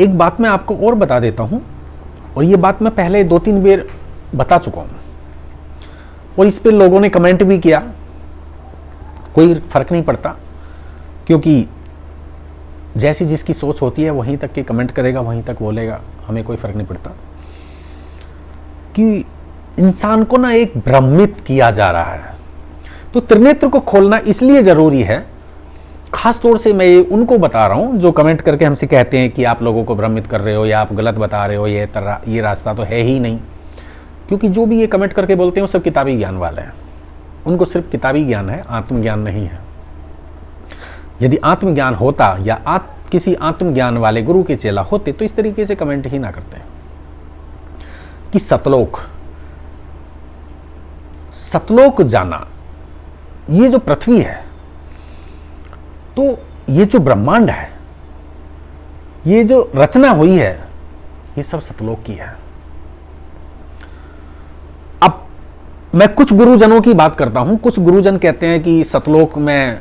एक बात मैं आपको और बता देता हूं, और ये बात मैं पहले 2-3 बार बता चुका हूं, और इस पे लोगों ने कमेंट भी किया। कोई फर्क नहीं पड़ता, क्योंकि जैसी जिसकी सोच होती है वहीं तक के कमेंट करेगा, वहीं तक बोलेगा, हमें कोई फर्क नहीं पड़ता। कि इंसान को ना एक भ्रमित किया जा रहा है, तो त्रिनेत्र को खोलना इसलिए जरूरी है। खास तौर से मैं उनको बता रहा हूं जो कमेंट करके हमसे कहते हैं कि आप लोगों को भ्रमित कर रहे हो या आप गलत बता रहे हो, ये रास्ता तो है ही नहीं। क्योंकि जो भी ये कमेंट करके बोलते हैं वो सब किताबी ज्ञान वाले हैं, उनको सिर्फ किताबी ज्ञान है, आत्मज्ञान नहीं है। यदि आत्मज्ञान होता या किसी आत्मज्ञान वाले गुरु के चेला होते तो इस तरीके से कमेंट ही ना करते कि सतलोक जाना, ये जो पृथ्वी है, तो ये जो ब्रह्मांड है, ये जो रचना हुई है, ये सब सतलोक की है। अब मैं कुछ गुरुजनों की बात करता हूं। कुछ गुरुजन कहते हैं कि सतलोक में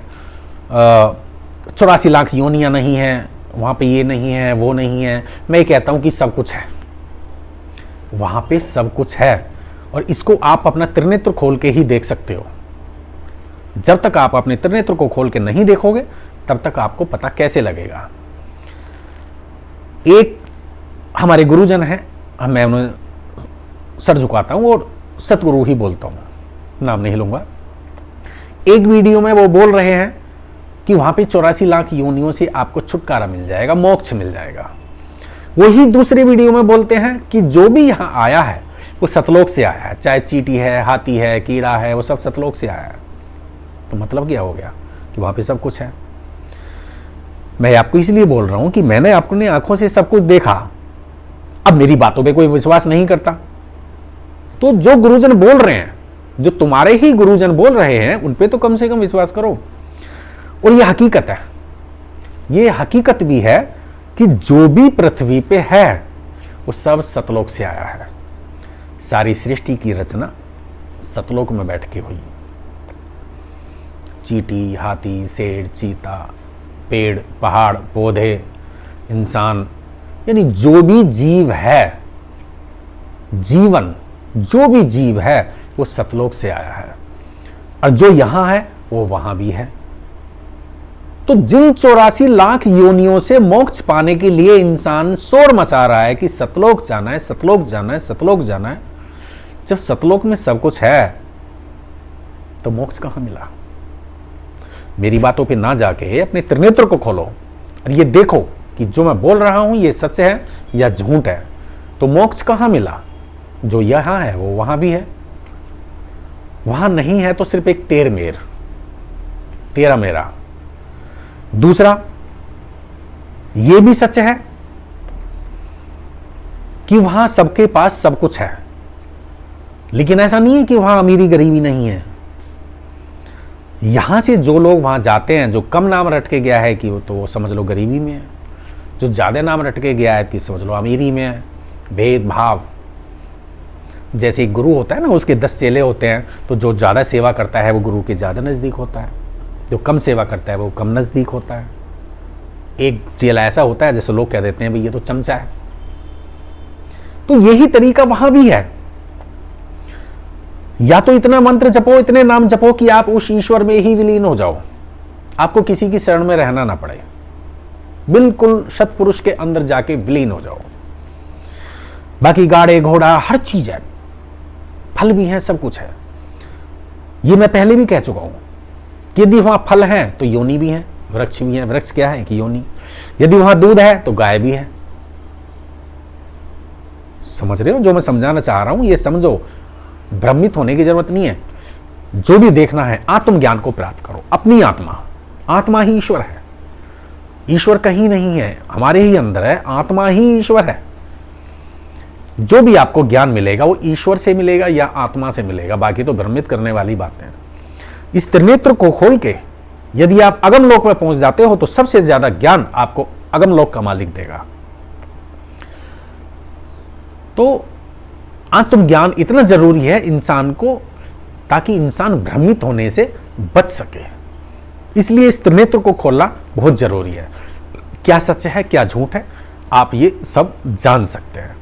84 लाख योनियां नहीं है, वहां पे ये नहीं है, वो नहीं है। मैं कहता हूं कि सब कुछ है, वहां पे सब कुछ है, और इसको आप अपना त्रिनेत्र खोल के ही देख सकते हो। जब तक आप अपने त्रिनेत्र को खोल के नहीं देखोगे तब तक आपको पता कैसे लगेगा। एक हमारे गुरुजन हैं, मैं उन्हें सर झुकाता हूं और सतगुरु ही बोलता हूं, नाम नहीं लूंगा। एक वीडियो में वो बोल रहे हैं कि वहां पे 84 लाख योनियों से आपको छुटकारा मिल जाएगा, मोक्ष मिल जाएगा। वही दूसरे वीडियो में बोलते हैं कि जो भी यहां आया है वो सतलोक से आया है, चाहे चींटी है, हाथी है, कीड़ा है, वो सब सतलोक से आया है। तो मतलब क्या हो गया कि वहां पे सब कुछ है। मैं आपको इसलिए बोल रहा हूं कि मैंने अपने आंखों से सब कुछ देखा। अब मेरी बातों पे कोई विश्वास नहीं करता, तो जो गुरुजन बोल रहे हैं, जो तुम्हारे ही गुरुजन बोल रहे हैं, उन पे तो कम से कम विश्वास करो। और ये हकीकत है, ये हकीकत भी है कि जो भी पृथ्वी पे है वो सब सतलोक से आया है। सारी सृष्टि की रचना सतलोक में बैठ के हुई। चींटी, हाथी, शेर, चीता, पेड़, पहाड़, पौधे, इंसान, यानी जो भी जीव है, जीवन, जो भी जीव है वो सतलोक से आया है, और जो यहां है वो वहां भी है। तो जिन 84 लाख योनियों से मोक्ष पाने के लिए इंसान शोर मचा रहा है कि सतलोक जाना है, सतलोक जाना है, सतलोक जाना है, जब सतलोक में सब कुछ है तो मोक्ष कहां मिला? मेरी बातों पे ना जाके अपने त्रिनेत्र को खोलो और ये देखो कि जो मैं बोल रहा हूं ये सच है या झूठ है। तो मोक्ष कहां मिला? जो यहां है वो वहां भी है, वहां नहीं है तो सिर्फ एक तेरा मेरा। दूसरा, यह भी सच है कि वहां सबके पास सब कुछ है, लेकिन ऐसा नहीं है कि वहां अमीरी गरीबी नहीं है। यहां से जो लोग वहां जाते हैं, जो कम नाम रट के गया है कि तो वो समझ लो गरीबी में है, जो ज्यादा नाम रट के गया है कि समझ लो अमीरी में है। भेदभाव, जैसे एक गुरु होता है ना, उसके 10 चेले होते हैं, तो जो ज्यादा सेवा करता है वो गुरु के ज्यादा नजदीक होता है, जो कम सेवा करता है वो कम नजदीक होता है। एक चेला ऐसा होता है जैसे लोग कह देते हैं भाई ये तो चमचा है। तो यही तरीका वहां भी है। या तो इतना मंत्र जपो, इतने नाम जपो कि आप उस ईश्वर में ही विलीन हो जाओ, आपको किसी की शरण में रहना ना पड़े, बिल्कुल सतपुरुष के अंदर जाके विलीन हो जाओ। बाकी गाड़े घोड़ा हर चीज है, फल भी है, सब कुछ है। ये मैं पहले भी कह चुका हूं कि यदि वहां फल है तो योनि भी है, वृक्ष भी है। वृक्ष क्या है कि योनि। यदि वहां दूध है तो गाय भी है। समझ रहे हो जो मैं समझाना चाह रहा हूं? ये समझो, भ्रमित होने की जरूरत नहीं है। जो भी देखना है आत्मज्ञान को प्राप्त करो। अपनी आत्मा ही ईश्वर है। ईश्वर कहीं नहीं है, हमारे ही अंदर है। आत्मा ही ईश्वर है। जो भी आपको ज्ञान मिलेगा वो ईश्वर से मिलेगा या आत्मा से मिलेगा, बाकी तो भ्रमित करने वाली बातें हैं। इस त्रिनेत्र को खोल के यदि आप अगम लोक में पहुंच जाते हो तो सबसे ज्यादा ज्ञान आपको अगम लोक का मालिक देगा। तो आत्मज्ञान इतना जरूरी है इंसान को, ताकि इंसान भ्रमित होने से बच सके। इसलिए इस त्रिनेत्र को खोलना बहुत जरूरी है। क्या सच है क्या झूठ है आप ये सब जान सकते हैं।